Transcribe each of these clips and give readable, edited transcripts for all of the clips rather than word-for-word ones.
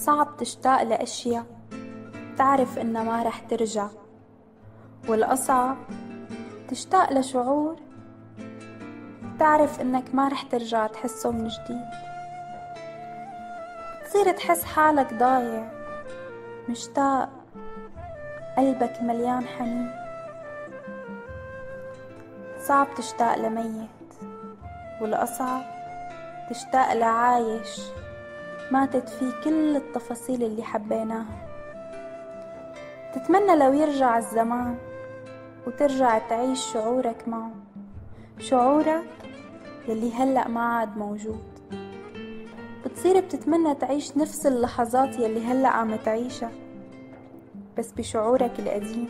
صعب تشتاق لأشياء تعرف إنها ما رح ترجع، والأصعب تشتاق لشعور تعرف إنك ما رح ترجع تحسه من جديد. بتصير تحس حالك ضايع مشتاق، قلبك مليان حنين. صعب تشتاق لميت، والأصعب تشتاق لعايش ماتت فيه كل التفاصيل اللي حبيناها. تتمنى لو يرجع الزمان وترجع تعيش شعورك معه، شعورك يلي هلأ ما عاد موجود. بتصير بتتمنى تعيش نفس اللحظات يلي هلأ عم تعيشها بس بشعورك القديم.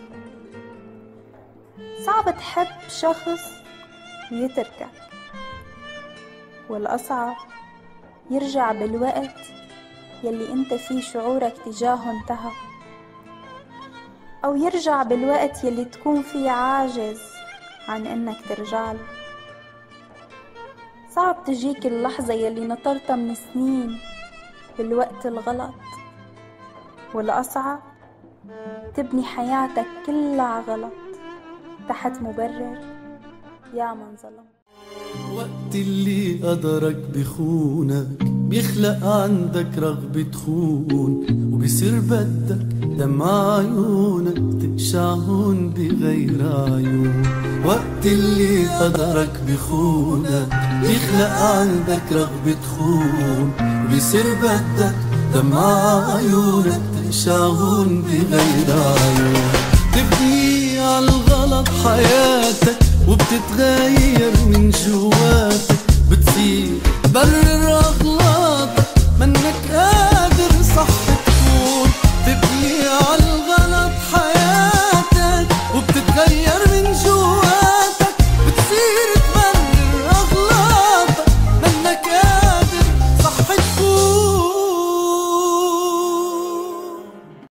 صعب تحب شخص ويتركك، والأصعب يرجع بالوقت يلي انت فيه شعورك تجاهه انتهى، أو يرجع بالوقت يلي تكون فيه عاجز عن إنك ترجعله. صعب تجيك اللحظة يلي نطرتها من سنين بالوقت الغلط، والأصعب تبني حياتك كلها غلط تحت مبرر يا من ظلم. وقت اللي قدرك بخونك بيخلق عندك رغبة تخون، وبصير بدك دمع عيونك تقشعهن بغير عيون. وقت اللي قدرك بخونك بيخلق عندك رغبة تخون، وبصير بدك دمع عيونك تقشعهن بغير عيون. تبني عالغلط حياتك وبتتغير من جوا،